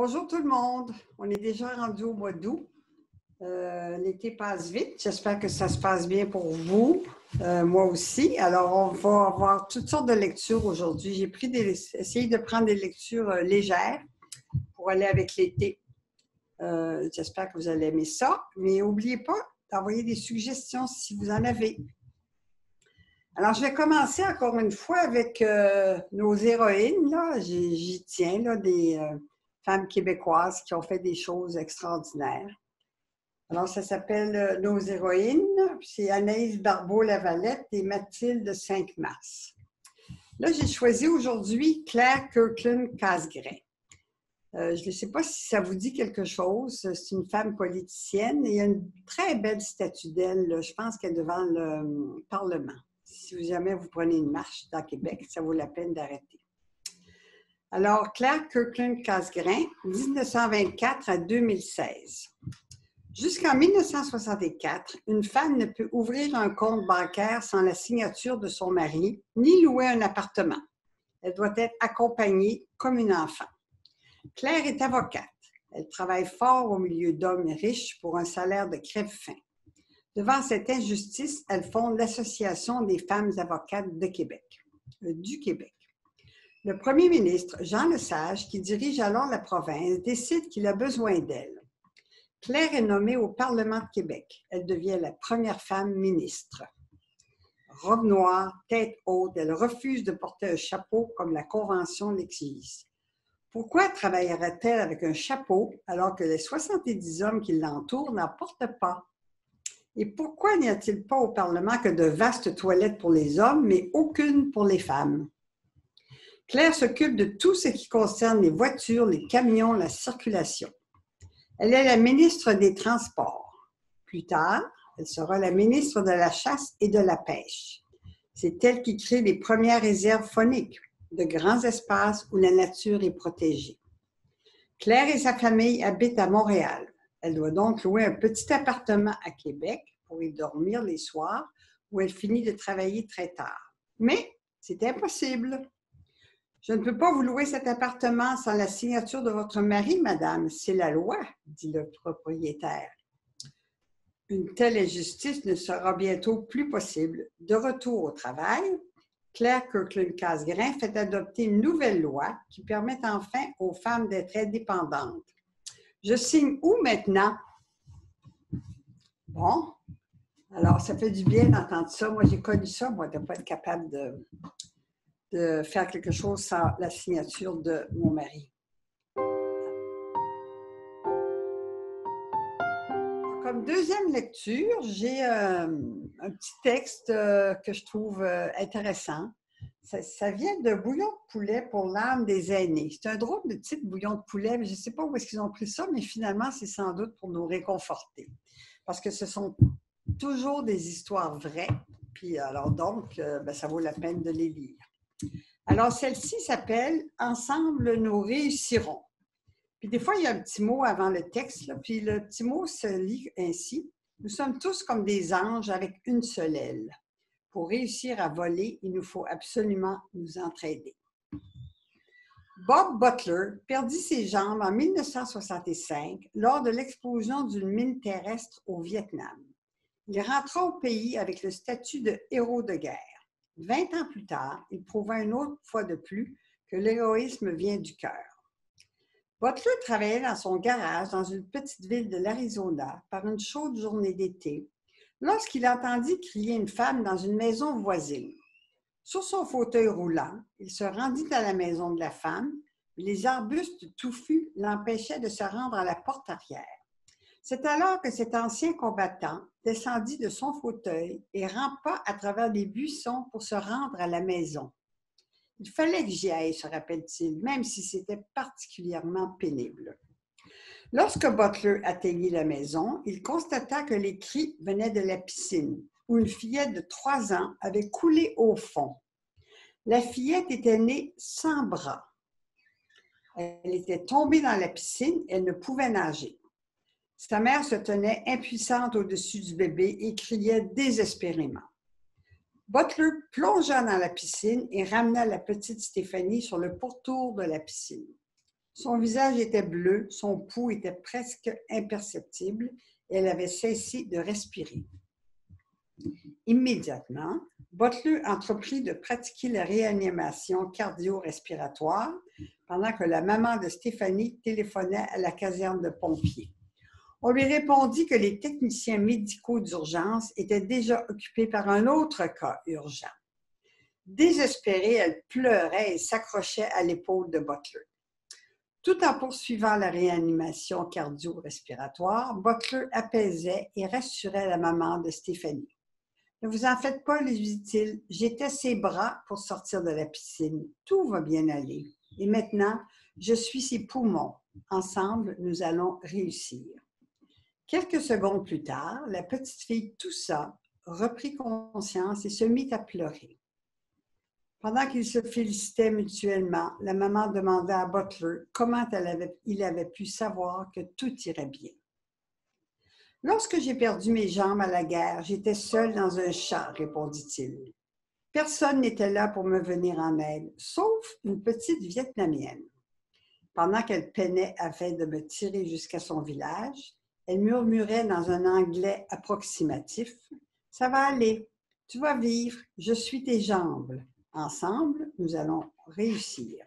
Bonjour tout le monde. On est déjà rendu au mois d'août. L'été passe vite. J'espère que ça se passe bien pour vous, moi aussi. Alors, on va avoir toutes sortes de lectures aujourd'hui. J'ai essayé de prendre des lectures légères pour aller avec l'été. J'espère que vous allez aimer ça. Mais n'oubliez pas d'envoyer des suggestions si vous en avez. Alors, je vais commencer encore une fois avec nos héroïnes. J'y tiens, là, des femmes québécoises qui ont fait des choses extraordinaires. Alors, ça s'appelle Nos héroïnes. C'est Anaïs Barbeau-Lavalette et Mathilde Cinq-Mars. Là, j'ai choisi aujourd'hui Claire Kirkland-Casgrain. Je ne sais pas si ça vous dit quelque chose. C'est une femme politicienne et il y a une très belle statue d'elle. Je pense qu'elle est devant le Parlement. Si jamais vous prenez une marche dans Québec, ça vaut la peine d'arrêter. Alors, Claire Kirkland-Casgrain, 1924 à 2016. Jusqu'en 1964, une femme ne peut ouvrir un compte bancaire sans la signature de son mari, ni louer un appartement. Elle doit être accompagnée comme une enfant. Claire est avocate. Elle travaille fort au milieu d'hommes riches pour un salaire de crève-faim. Devant cette injustice, elle fonde l'Association des femmes avocates de Québec, du Québec. Le premier ministre, Jean Lesage, qui dirige alors la province, décide qu'il a besoin d'elle. Claire est nommée au Parlement de Québec. Elle devient la première femme ministre. Robe noire, tête haute, elle refuse de porter un chapeau comme la Convention l'exige. Pourquoi travaillerait-elle avec un chapeau alors que les 70 hommes qui l'entourent n'en portent pas? Et pourquoi n'y a-t-il pas au Parlement que de vastes toilettes pour les hommes, mais aucune pour les femmes? Claire s'occupe de tout ce qui concerne les voitures, les camions, la circulation. Elle est la ministre des Transports. Plus tard, elle sera la ministre de la Chasse et de la Pêche. C'est elle qui crée les premières réserves fauniques, de grands espaces où la nature est protégée. Claire et sa famille habitent à Montréal. Elle doit donc louer un petit appartement à Québec pour y dormir les soirs où elle finit de travailler très tard. Mais c'est impossible. Je ne peux pas vous louer cet appartement sans la signature de votre mari, madame. C'est la loi, dit le propriétaire. Une telle injustice ne sera bientôt plus possible. De retour au travail, Claire Kirkland-Casgrain fait adopter une nouvelle loi qui permet enfin aux femmes d'être indépendantes. Je signe où maintenant? Bon, alors ça fait du bien d'entendre ça. Moi, j'ai connu ça, moi, de ne pas être capable de faire quelque chose sans la signature de mon mari. Comme deuxième lecture, j'ai un petit texte que je trouve intéressant. Ça vient de Bouillon de poulet pour l'âme des aînés. C'est un drôle de titre, Bouillon de poulet, mais je ne sais pas où est-ce qu'ils ont pris ça, mais finalement, c'est sans doute pour nous réconforter. Parce que ce sont toujours des histoires vraies, puis alors donc, ça vaut la peine de les lire. Alors, celle-ci s'appelle « Ensemble, nous réussirons ». Puis des fois, il y a un petit mot avant le texte, là, puis le petit mot se lit ainsi. « Nous sommes tous comme des anges avec une seule aile. Pour réussir à voler, il nous faut absolument nous entraider. » Bob Butler perdit ses jambes en 1965 lors de l'explosion d'une mine terrestre au Vietnam. Il rentra au pays avec le statut de héros de guerre. 20 ans plus tard, il prouva une autre fois de plus que l'héroïsme vient du cœur. Butler travaillait dans son garage dans une petite ville de l'Arizona par une chaude journée d'été lorsqu'il entendit crier une femme dans une maison voisine. Sur son fauteuil roulant, il se rendit à la maison de la femme, mais les arbustes touffus l'empêchaient de se rendre à la porte arrière. C'est alors que cet ancien combattant descendit de son fauteuil et rampa à travers les buissons pour se rendre à la maison. Il fallait que j'y aille, se rappelle-t-il, même si c'était particulièrement pénible. Lorsque Butler atteignit la maison, il constata que les cris venaient de la piscine, où une fillette de 3 ans avait coulé au fond. La fillette était née sans bras. Elle était tombée dans la piscine et elle ne pouvait nager. Sa mère se tenait impuissante au-dessus du bébé et criait désespérément. Butler plongea dans la piscine et ramena la petite Stéphanie sur le pourtour de la piscine. Son visage était bleu, son pouls était presque imperceptible et elle avait cessé de respirer. Immédiatement, Butler entreprit de pratiquer la réanimation cardio-respiratoire pendant que la maman de Stéphanie téléphonait à la caserne de pompiers. On lui répondit que les techniciens médicaux d'urgence étaient déjà occupés par un autre cas urgent. Désespérée, elle pleurait et s'accrochait à l'épaule de Butler. Tout en poursuivant la réanimation cardio-respiratoire, Butler apaisait et rassurait la maman de Stéphanie. « Ne vous en faites pas, lui dit-il, j'étais ses bras pour sortir de la piscine. Tout va bien aller. Et maintenant, je suis ses poumons. Ensemble, nous allons réussir. » Quelques secondes plus tard, la petite fille toussa, reprit conscience et se mit à pleurer. Pendant qu'ils se félicitaient mutuellement, la maman demanda à Butler comment il avait pu savoir que tout irait bien. « Lorsque j'ai perdu mes jambes à la guerre, j'étais seule dans un champ, répondit-il. Personne n'était là pour me venir en aide, sauf une petite Vietnamienne. Pendant qu'elle peinait afin de me tirer jusqu'à son village, elle murmurait dans un anglais approximatif. « Ça va aller, tu vas vivre, je suis tes jambes. Ensemble, nous allons réussir. »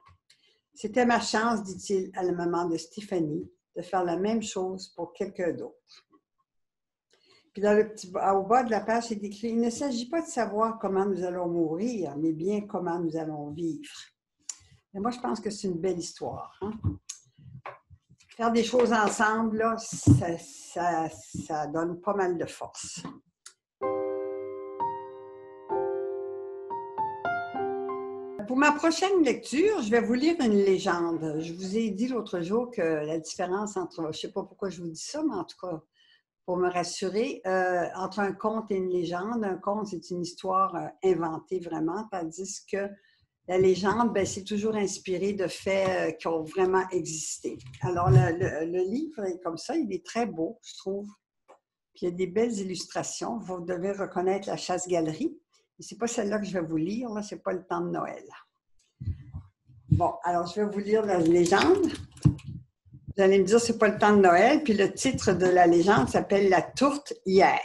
C'était ma chance, dit-il à la maman de Stéphanie, de faire la même chose pour quelqu'un d'autre. Puis au bas de la page, c'est écrit « Il ne s'agit pas de savoir comment nous allons mourir, mais bien comment nous allons vivre. » Et moi, je pense que c'est une belle histoire. Hein? Faire des choses ensemble, là, ça donne pas mal de force. Pour ma prochaine lecture, je vais vous lire une légende. Je vous ai dit l'autre jour que la différence entre, je ne sais pas pourquoi je vous dis ça, mais en tout cas, pour me rassurer, entre un conte et une légende, un conte, c'est une histoire inventée vraiment, tandis que la légende, ben, c'est toujours inspiré de faits qui ont vraiment existé. Alors, le livre est comme ça, il est très beau, je trouve. Puis, il y a des belles illustrations. Vous devez reconnaître la chasse-galerie. Ce n'est pas celle-là que je vais vous lire, là, ce n'est pas le temps de Noël. Bon, alors je vais vous lire la légende. Vous allez me dire, c'est pas le temps de Noël, puis le titre de la légende s'appelle « La tourte hier ».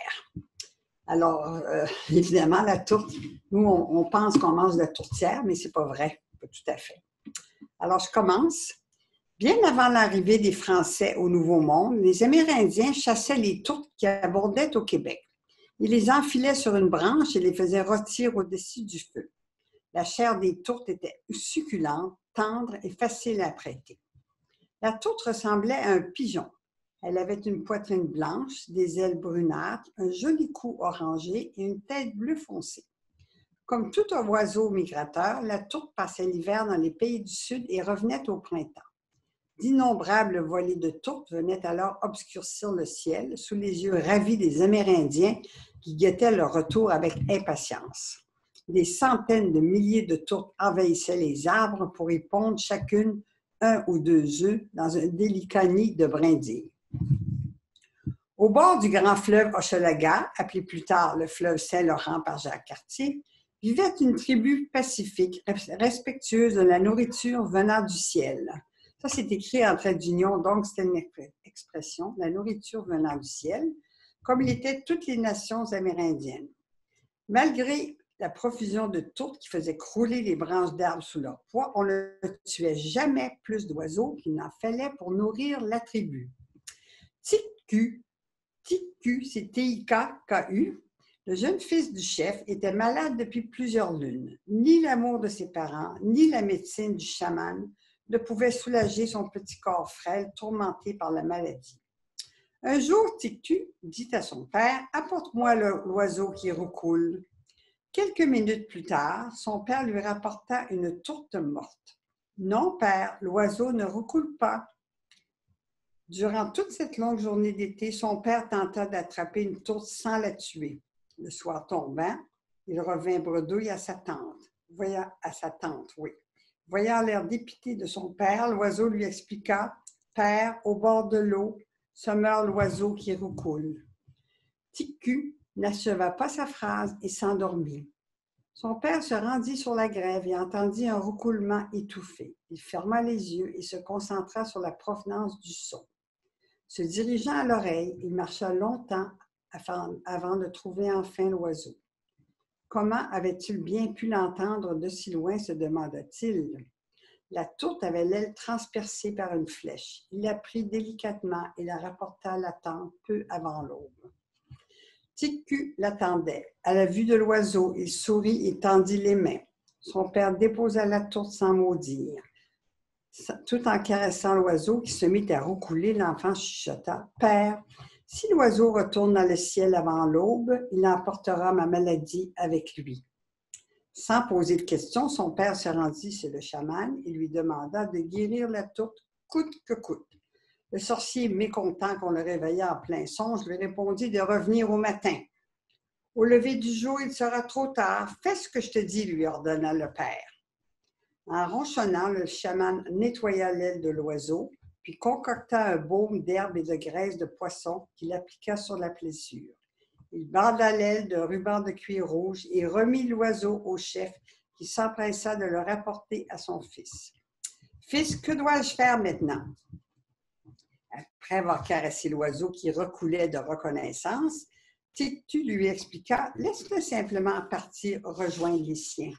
Alors, évidemment, la tourte, nous, on pense qu'on mange de la tourtière, mais c'est pas vrai, pas tout à fait. Alors, je commence. Bien avant l'arrivée des Français au Nouveau Monde, les Amérindiens chassaient les tourtes qui abondaient au Québec. Ils les enfilaient sur une branche et les faisaient rôtir au-dessus du feu. La chair des tourtes était succulente, tendre et facile à prêter. La tourte ressemblait à un pigeon. Elle avait une poitrine blanche, des ailes brunâtres, un joli cou orangé et une tête bleu foncé. Comme tout oiseau migrateur, la tourte passait l'hiver dans les pays du Sud et revenait au printemps. D'innombrables volées de tourtes venaient alors obscurcir le ciel sous les yeux ravis des Amérindiens qui guettaient leur retour avec impatience. Des centaines de milliers de tourtes envahissaient les arbres pour y pondre chacune 1 ou 2 œufs dans un délicat nid de brindilles. Au bord du grand fleuve Hochelaga, appelé plus tard le fleuve Saint-Laurent par Jacques Cartier, vivait une tribu pacifique, respectueuse de la nourriture venant du ciel. Ça, c'est écrit en trait d'union, donc c'est une expression, la nourriture venant du ciel, comme l'étaient toutes les nations amérindiennes. Malgré la profusion de tourtes qui faisaient crouler les branches d'arbres sous leur poids, on ne tuait jamais plus d'oiseaux qu'il n'en fallait pour nourrir la tribu. Tikku, c'est T-I-K-K-U, le jeune fils du chef était malade depuis plusieurs lunes. Ni l'amour de ses parents, ni la médecine du chaman ne pouvaient soulager son petit corps frêle, tourmenté par la maladie. Un jour, Tikku dit à son père « Apporte-moi l'oiseau qui roucoule ». Quelques minutes plus tard, son père lui rapporta une tourte morte. « Non, père, l'oiseau ne roucoule pas. » Durant toute cette longue journée d'été, son père tenta d'attraper une tourte sans la tuer. Le soir tombant, il revint bredouille à sa tante. Voyant l'air dépité de son père, l'oiseau lui expliqua « Père, au bord de l'eau, se meurt l'oiseau qui roucoule. » Tikku n'acheva pas sa phrase et s'endormit. Son père se rendit sur la grève et entendit un roucoulement étouffé. Il ferma les yeux et se concentra sur la provenance du son. Se dirigeant à l'oreille, il marcha longtemps avant de trouver enfin l'oiseau. Comment avait-il bien pu l'entendre de si loin, se demanda-t-il. La tourte avait l'aile transpercée par une flèche. Il la prit délicatement et la rapporta à la tente peu avant l'aube. Tic-Cu l'attendait. À la vue de l'oiseau, il sourit et tendit les mains. Son père déposa la tourte sans mot dire. Tout en caressant l'oiseau qui se mit à roucouler, l'enfant chuchota. « Père, si l'oiseau retourne dans le ciel avant l'aube, il emportera ma maladie avec lui. » Sans poser de questions, son père se rendit chez le chaman et lui demanda de guérir la tourte coûte que coûte. Le sorcier, mécontent qu'on le réveillât en plein songe, lui répondit de revenir au matin. « Au lever du jour, il sera trop tard. Fais ce que je te dis, lui ordonna le père. En ronchonnant, le chaman nettoya l'aile de l'oiseau, puis concocta un baume d'herbe et de graisse de poisson qu'il appliqua sur la blessure. Il banda l'aile d'un ruban de cuir rouge et remit l'oiseau au chef qui s'empressa de le rapporter à son fils. « Fils, que dois-je faire maintenant? » Après avoir caressé l'oiseau qui recoulait de reconnaissance, Tic-Tu lui expliqua « Laisse-le simplement partir rejoindre les siens. »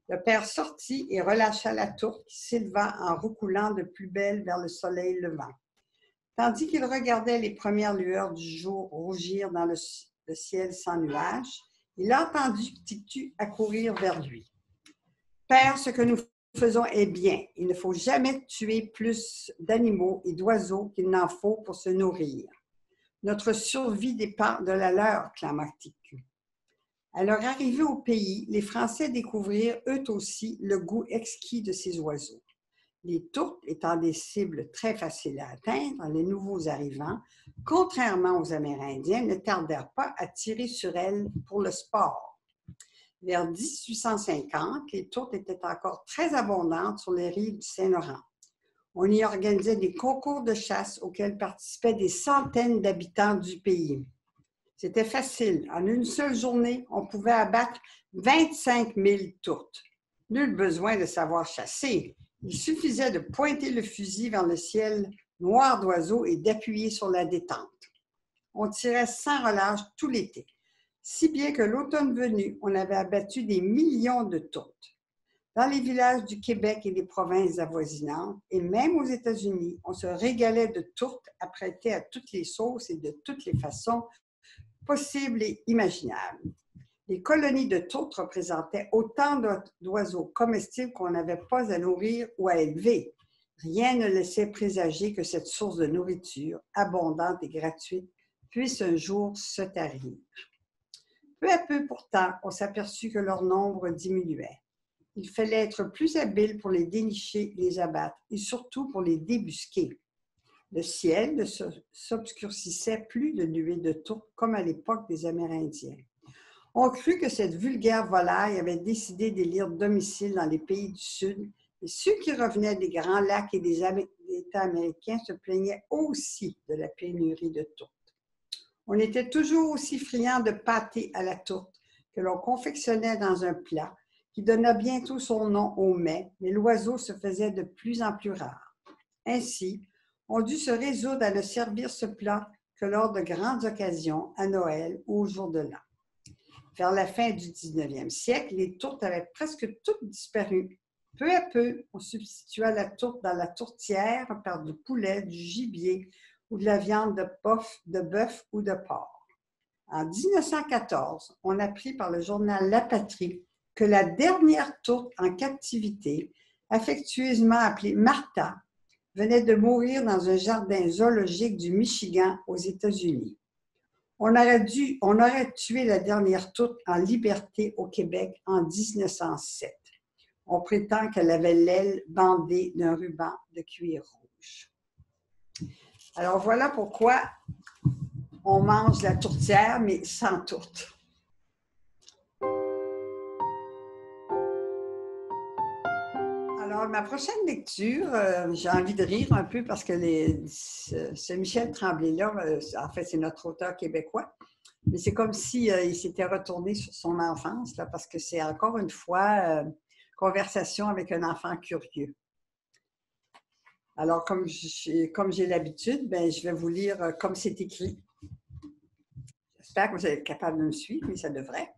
Le père sortit et relâcha la tourte qui s'éleva en roucoulant de plus belle vers le soleil levant. Tandis qu'il regardait les premières lueurs du jour rougir dans le ciel sans nuages, il entendit Tic-Tu accourir vers lui. « Père, ce que nous faisons est bien. Il ne faut jamais tuer plus d'animaux et d'oiseaux qu'il n'en faut pour se nourrir. Notre survie dépend de la leur, clama Tic-Tu. » À leur arrivée au pays, les Français découvrirent eux aussi le goût exquis de ces oiseaux. Les tourtes étant des cibles très faciles à atteindre, les nouveaux arrivants, contrairement aux Amérindiens, ne tardèrent pas à tirer sur elles pour le sport. Vers 1850, les tourtes étaient encore très abondantes sur les rives du Saint-Laurent. On y organisait des concours de chasse auxquels participaient des centaines d'habitants du pays. C'était facile. En une seule journée, on pouvait abattre 25 000 tourtes. Nul besoin de savoir chasser. Il suffisait de pointer le fusil vers le ciel noir d'oiseaux et d'appuyer sur la détente. On tirait sans relâche tout l'été, si bien que l'automne venu, on avait abattu des millions de tourtes. Dans les villages du Québec et des provinces avoisinantes, et même aux États-Unis, on se régalait de tourtes apprêtées à toutes les sauces et de toutes les façons possibles et imaginables. Les colonies de tourtes représentaient autant d'oiseaux comestibles qu'on n'avait pas à nourrir ou à élever. Rien ne laissait présager que cette source de nourriture, abondante et gratuite, puisse un jour se tarir. Peu à peu, pourtant, on s'aperçut que leur nombre diminuait. Il fallait être plus habile pour les dénicher et les abattre, et surtout pour les débusquer. Le ciel ne s'obscurcissait plus de nuées de tourtes comme à l'époque des Amérindiens. On crut que cette vulgaire volaille avait décidé d'élire domicile dans les pays du Sud, et ceux qui revenaient des Grands Lacs et des États américains se plaignaient aussi de la pénurie de tourtes. On était toujours aussi friands de pâté à la tourte que l'on confectionnait dans un plat qui donna bientôt son nom au mets, mais l'oiseau se faisait de plus en plus rare. Ainsi, on dut se résoudre à ne servir ce plat que lors de grandes occasions, à Noël ou au jour de l'an. Vers la fin du 19e siècle, les tourtes avaient presque toutes disparu. Peu à peu, on substitua la tourte dans la tourtière par du poulet, du gibier ou de la viande de bœuf ou de porc. En 1914, on apprit par le journal La Patrie que la dernière tourte en captivité, affectueusement appelée Martha, venait de mourir dans un jardin zoologique du Michigan aux États-Unis. On aurait tué la dernière tourte en liberté au Québec en 1907. On prétend qu'elle avait l'aile bandée d'un ruban de cuir rouge. Alors voilà pourquoi on mange la tourtière, mais sans tourte. Alors, ma prochaine lecture, j'ai envie de rire un peu parce que ce Michel Tremblay-là, en fait, c'est notre auteur québécois, Mais c'est comme si, il s'était retourné sur son enfance, là, parce que c'est encore une fois conversation avec un enfant curieux. Alors, comme j'ai l'habitude, ben, je vais vous lire comme c'est écrit. J'espère que vous êtes capable de me suivre, mais ça devrait.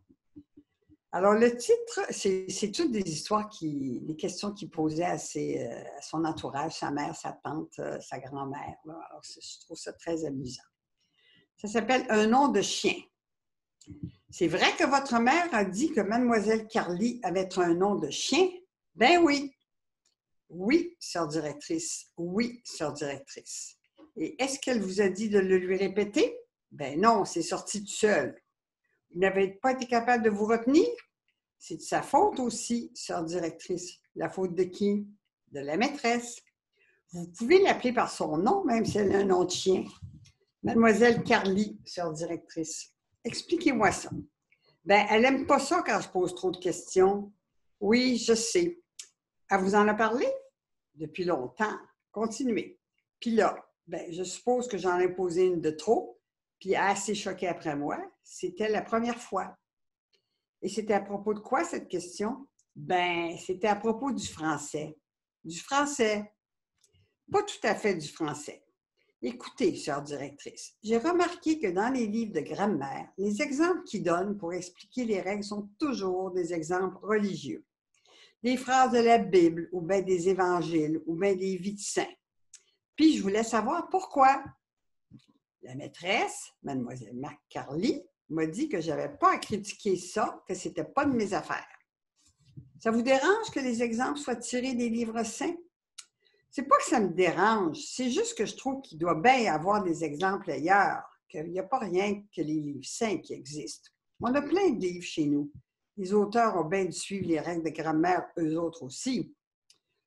Alors, le titre, c'est toutes des histoires, des questions qu'il posait à son entourage, sa mère, sa tante, sa grand-mère. Alors, je trouve ça très amusant. Ça s'appelle Un nom de chien. C'est vrai que votre mère a dit que Mademoiselle Carly avait un nom de chien? Ben oui. Oui, sœur directrice. Oui, sœur directrice. Et est-ce qu'elle vous a dit de le lui répéter? Ben non, c'est sorti tout seul. Vous n'avez pas été capable de vous retenir? C'est de sa faute aussi, sœur directrice. La faute de qui? De la maîtresse. Vous pouvez l'appeler par son nom, même si elle a un nom de chien. Mademoiselle Carly, sœur directrice. Expliquez-moi ça. Ben, elle n'aime pas ça quand je pose trop de questions. Oui, je sais. Elle vous en a parlé? Depuis longtemps. Continuez. Puis là, ben, je suppose que j'en ai posé une de trop, puis elle s'est choquée après moi. C'était la première fois. Et c'était à propos de quoi cette question? Ben, c'était à propos du français. Du français. Pas tout à fait du français. Écoutez, chère directrice, j'ai remarqué que dans les livres de grammaire, les exemples qu'ils donnent pour expliquer les règles sont toujours des exemples religieux. Des phrases de la Bible, ou bien des évangiles, ou bien des vies de saints. Puis je voulais savoir pourquoi. La maîtresse, mademoiselle McCarly, m'a dit que je n'avais pas à critiquer ça, que ce n'était pas de mes affaires. Ça vous dérange que les exemples soient tirés des livres saints? C'est pas que ça me dérange, c'est juste que je trouve qu'il doit bien y avoir des exemples ailleurs, qu'il n'y a pas rien que les livres saints qui existent. On a plein de livres chez nous. Les auteurs ont bien dû suivre les règles de grammaire, eux autres aussi.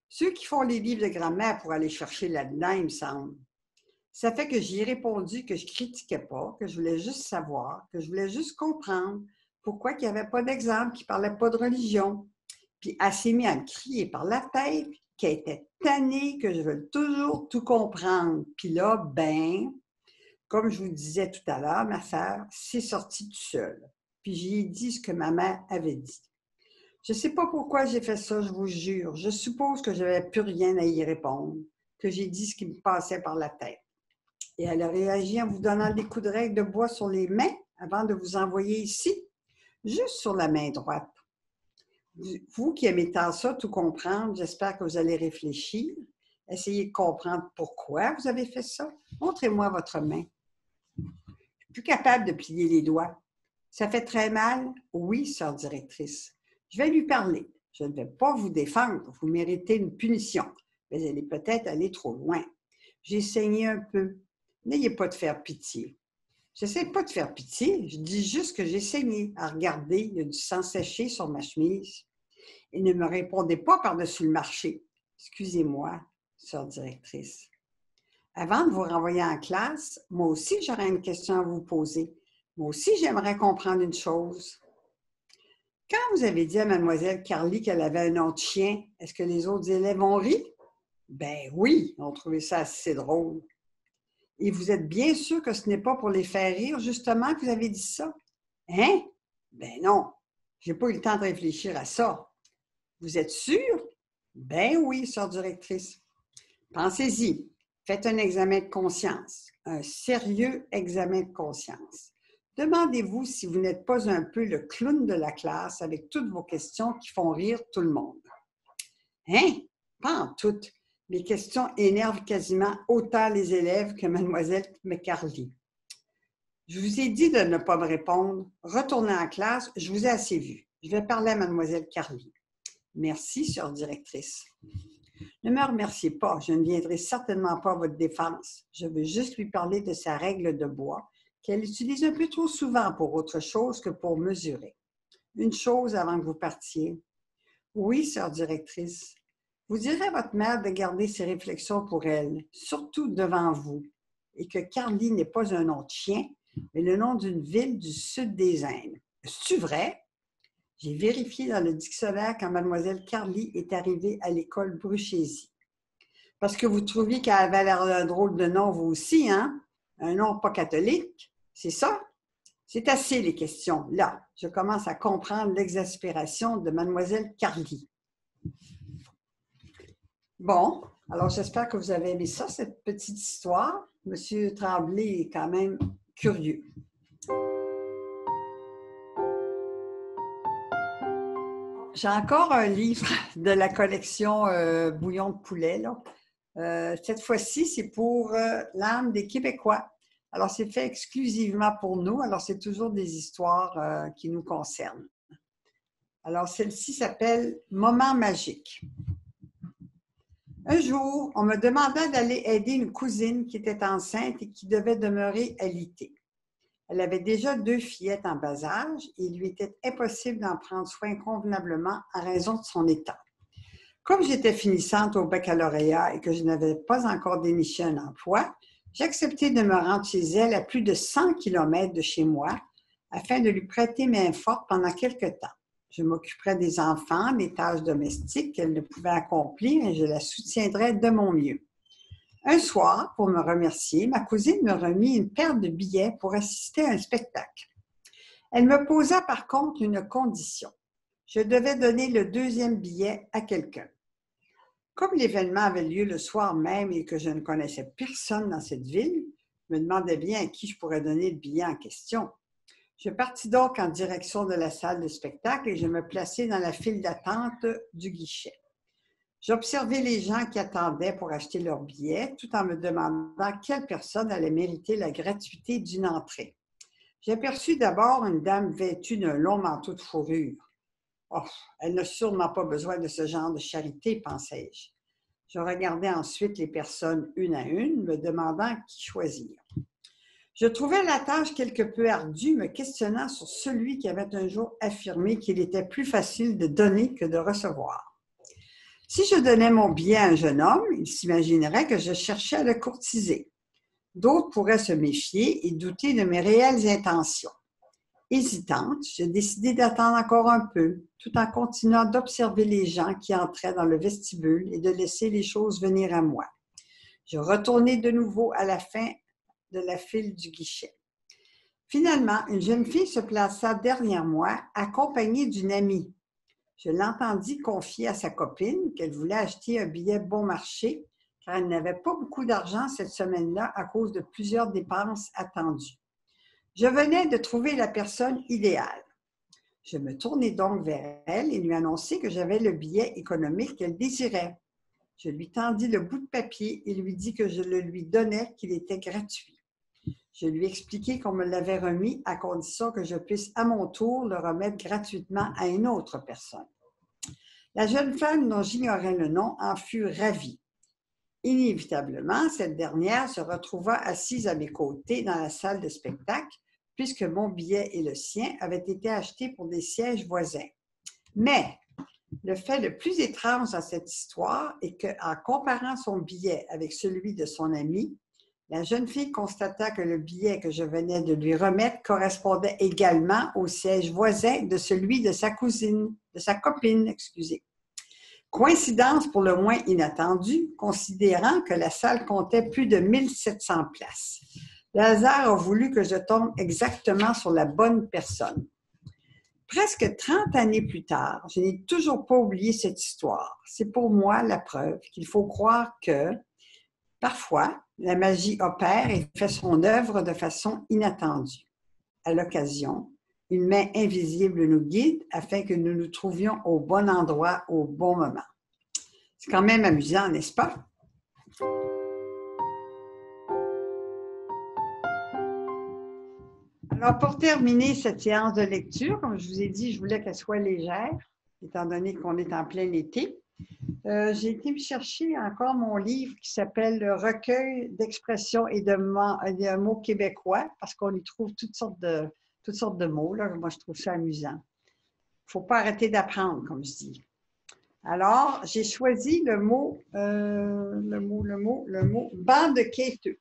Ceux qui font les livres de grammaire pour aller chercher là-dedans, il me semble. Ça fait que j'y ai répondu que je ne critiquais pas, que je voulais juste savoir, que je voulais juste comprendre pourquoi il n'y avait pas d'exemple qui ne parlait pas de religion. Puis elle s'est mise à me crier par la tête qu'elle était tannée, que je veux toujours tout comprendre. Puis là, ben, comme je vous le disais tout à l'heure, ma sœur, c'est sorti tout seul. Puis j'y ai dit ce que ma mère avait dit. Je ne sais pas pourquoi j'ai fait ça, je vous jure. Je suppose que je n'avais plus rien à y répondre, que j'ai dit ce qui me passait par la tête. Et elle a réagi en vous donnant des coups de règle de bois sur les mains avant de vous envoyer ici, juste sur la main droite. Vous qui aimez tant ça, tout comprendre, j'espère que vous allez réfléchir, essayer de comprendre pourquoi vous avez fait ça. Montrez-moi votre main. Je ne suis plus capable de plier les doigts. Ça fait très mal? Oui, sœur directrice. Je vais lui parler. Je ne vais pas vous défendre. Vous méritez une punition, mais elle est peut-être allée trop loin. J'ai saigné un peu. N'ayez pas de faire pitié. Je n'essaie pas de faire pitié. Je dis juste que j'ai saigné. À regarder, il y a du sang séché sur ma chemise. Et ne me répondez pas par-dessus le marché. Excusez-moi, sœur directrice. Avant de vous renvoyer en classe, moi aussi, j'aurais une question à vous poser. Moi aussi, j'aimerais comprendre une chose. Quand vous avez dit à mademoiselle Carly qu'elle avait un nom de chien, est-ce que les autres élèves ont ri? Ben oui, ils ont trouvé ça assez drôle. Et vous êtes bien sûr que ce n'est pas pour les faire rire, justement, que vous avez dit ça? Hein? Ben non, je n'ai pas eu le temps de réfléchir à ça. Vous êtes sûr? Ben oui, sœur directrice. Pensez-y. Faites un examen de conscience, un sérieux examen de conscience. Demandez-vous si vous n'êtes pas un peu le clown de la classe avec toutes vos questions qui font rire tout le monde. Hein? Pas en toutes. Mes questions énervent quasiment autant les élèves que mademoiselle McCarly. Je vous ai dit de ne pas me répondre. Retournez en classe, je vous ai assez vu. Je vais parler à mademoiselle Carly. Merci, sœur directrice. Ne me remerciez pas, je ne viendrai certainement pas à votre défense. Je veux juste lui parler de sa règle de bois, qu'elle utilise un peu trop souvent pour autre chose que pour mesurer. Une chose avant que vous partiez. Oui, sœur directrice. Vous direz à votre mère de garder ses réflexions pour elle, surtout devant vous, et que Carly n'est pas un nom de chien, mais le nom d'une ville du sud des Indes. C'est-tu vrai? J'ai vérifié dans le dictionnaire quand mademoiselle Carly est arrivée à l'école Bruchésie. Parce que vous trouviez qu'elle avait l'air d'un drôle de nom, vous aussi, hein? Un nom pas catholique, c'est ça? C'est assez les questions. Là, je commence à comprendre l'exaspération de mademoiselle Carly. Bon, alors j'espère que vous avez aimé ça, cette petite histoire. Monsieur Tremblay est quand même curieux. J'ai encore un livre de la collection Bouillon de poulet, là. Cette fois-ci, c'est pour l'âme des Québécois. Alors, c'est fait exclusivement pour nous. Alors, c'est toujours des histoires qui nous concernent. Alors, celle-ci s'appelle « Moment magique ». Un jour, on me demanda d'aller aider une cousine qui était enceinte et qui devait demeurer alitée. Elle avait déjà 2 fillettes en bas âge et il lui était impossible d'en prendre soin convenablement à raison de son état. Comme j'étais finissante au baccalauréat et que je n'avais pas encore déniché un emploi, j'ai accepté de me rendre chez elle à plus de 100 km de chez moi afin de lui prêter main forte pendant quelque temps. Je m'occuperais des enfants, des tâches domestiques qu'elle ne pouvait accomplir et je la soutiendrais de mon mieux. Un soir, pour me remercier, ma cousine me remit une paire de billets pour assister à un spectacle. Elle me posa par contre une condition. Je devais donner le 2e billet à quelqu'un. Comme l'événement avait lieu le soir même et que je ne connaissais personne dans cette ville, je me demandais bien à qui je pourrais donner le billet en question. Je partis donc en direction de la salle de spectacle et je me plaçai dans la file d'attente du guichet. J'observais les gens qui attendaient pour acheter leurs billets, tout en me demandant quelle personne allait mériter la gratuité d'une entrée. J'aperçus d'abord une dame vêtue d'un long manteau de fourrure. Oh, elle n'a sûrement pas besoin de ce genre de charité, pensai-je. Je regardais ensuite les personnes une à une, me demandant qui choisir. Je trouvais la tâche quelque peu ardue, me questionnant sur celui qui avait un jour affirmé qu'il était plus facile de donner que de recevoir. Si je donnais mon billet à un jeune homme, il s'imaginerait que je cherchais à le courtiser. D'autres pourraient se méfier et douter de mes réelles intentions. Hésitante, j'ai décidé d'attendre encore un peu, tout en continuant d'observer les gens qui entraient dans le vestibule et de laisser les choses venir à moi. Je retournai de nouveau à la fin de la file du guichet. Finalement, une jeune fille se plaça derrière moi, accompagnée d'une amie. Je l'entendis confier à sa copine qu'elle voulait acheter un billet bon marché car elle n'avait pas beaucoup d'argent cette semaine-là à cause de plusieurs dépenses attendues. Je venais de trouver la personne idéale. Je me tournai donc vers elle et lui annonçai que j'avais le billet économique qu'elle désirait. Je lui tendis le bout de papier et lui dis que je le lui donnais, qu'il était gratuit. Je lui expliquai qu'on me l'avait remis à condition que je puisse à mon tour le remettre gratuitement à une autre personne. La jeune femme dont j'ignorais le nom en fut ravie. Inévitablement, cette dernière se retrouva assise à mes côtés dans la salle de spectacle puisque mon billet et le sien avaient été achetés pour des sièges voisins. Mais le fait le plus étrange dans cette histoire est qu'en comparant son billet avec celui de son ami, la jeune fille constata que le billet que je venais de lui remettre correspondait également au siège voisin de celui de sa copine. Coïncidence pour le moins inattendue, considérant que la salle comptait plus de 1700 places. Le hasard a voulu que je tombe exactement sur la bonne personne. Presque 30 années plus tard, je n'ai toujours pas oublié cette histoire. C'est pour moi la preuve qu'il faut croire que, parfois, la magie opère et fait son œuvre de façon inattendue. À l'occasion, une main invisible nous guide afin que nous nous trouvions au bon endroit au bon moment. C'est quand même amusant, n'est-ce pas? Alors, pour terminer cette séance de lecture, comme je vous ai dit, je voulais qu'elle soit légère, étant donné qu'on est en plein été. J'ai été me chercher encore mon livre qui s'appelle « Le recueil d'expressions et de mots québécois » parce qu'on y trouve toutes sortes de mots. Là. Moi, je trouve ça amusant. Il ne faut pas arrêter d'apprendre, comme je dis. Alors, j'ai choisi le mot « bande quêteux ».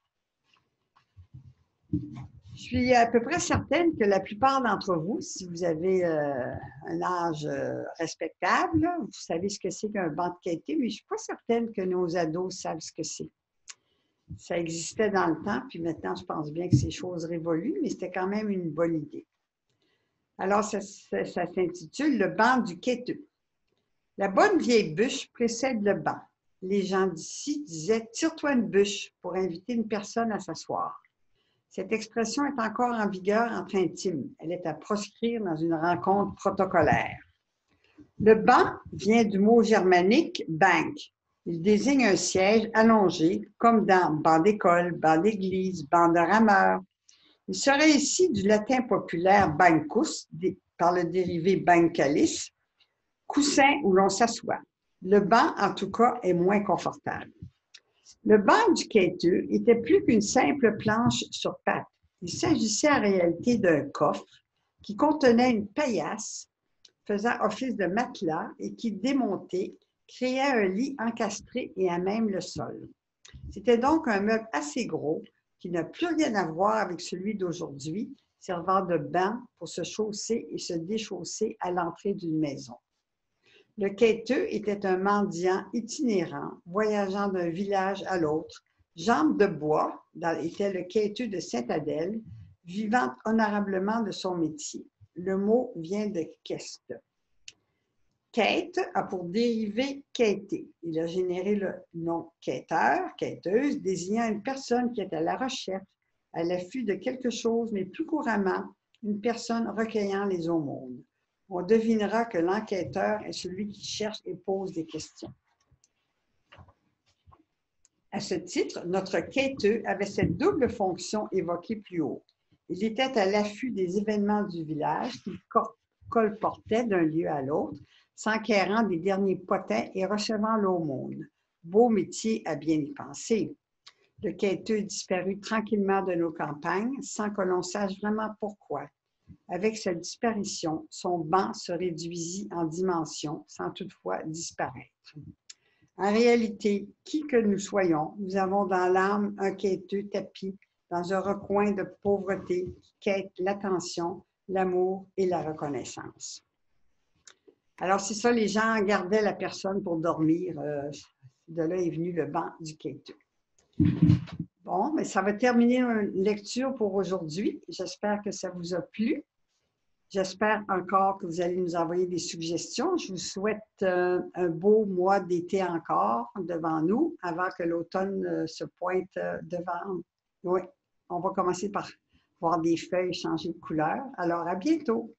Je suis à peu près certaine que la plupart d'entre vous, si vous avez un âge respectable, vous savez ce que c'est qu'un banc de quêteux, mais je ne suis pas certaine que nos ados savent ce que c'est. Ça existait dans le temps, puis maintenant, je pense bien que ces choses révoluent, mais c'était quand même une bonne idée. Alors, ça s'intitule Le banc du quêteux. La bonne vieille bûche précède le banc. Les gens d'ici disaient « tire-toi une bûche » pour inviter une personne à s'asseoir. Cette expression est encore en vigueur entre intimes. Elle est à proscrire dans une rencontre protocolaire. Le banc vient du mot germanique « bank ». Il désigne un siège allongé, comme dans banc d'école, banc d'église, banc de rameur. Il serait ici du latin populaire bancus, par le dérivé bancalis, coussin où l'on s'assoit. Le banc, en tout cas, est moins confortable. Le banc du quêteux était plus qu'une simple planche sur pattes. Il s'agissait en réalité d'un coffre qui contenait une paillasse faisant office de matelas et qui, démonté, créait un lit encastré et à même le sol. C'était donc un meuble assez gros qui n'a plus rien à voir avec celui d'aujourd'hui, servant de banc pour se chausser et se déchausser à l'entrée d'une maison. Le quêteux était un mendiant itinérant, voyageant d'un village à l'autre. Jambe de bois était le quêteux de Sainte-Adèle, vivant honorablement de son métier. Le mot vient de queste. Quête a pour dérivé quêter. Il a généré le nom quêteur, quêteuse, désignant une personne qui est à la recherche, à l'affût de quelque chose, mais plus couramment, une personne recueillant les aumônes. On devinera que l'enquêteur est celui qui cherche et pose des questions. À ce titre, notre quêteux avait cette double fonction évoquée plus haut. Il était à l'affût des événements du village qu'il colportait d'un lieu à l'autre, s'enquérant des derniers potins et recevant l'aumône. Beau métier à bien y penser. Le quêteux disparut tranquillement de nos campagnes sans que l'on sache vraiment pourquoi. Avec sa disparition, son banc se réduisit en dimension sans toutefois disparaître. En réalité, qui que nous soyons, nous avons dans l'âme un quêteux tapis dans un recoin de pauvreté qui quête l'attention, l'amour et la reconnaissance. Alors, c'est ça, les gens gardaient la personne pour dormir. De là est venu le banc du quêteux. Bon, mais ça va terminer une lecture pour aujourd'hui. J'espère que ça vous a plu. J'espère encore que vous allez nous envoyer des suggestions. Je vous souhaite un beau mois d'été encore devant nous, avant que l'automne se pointe devant. Oui, on va commencer par voir des feuilles changer de couleur. Alors, à bientôt!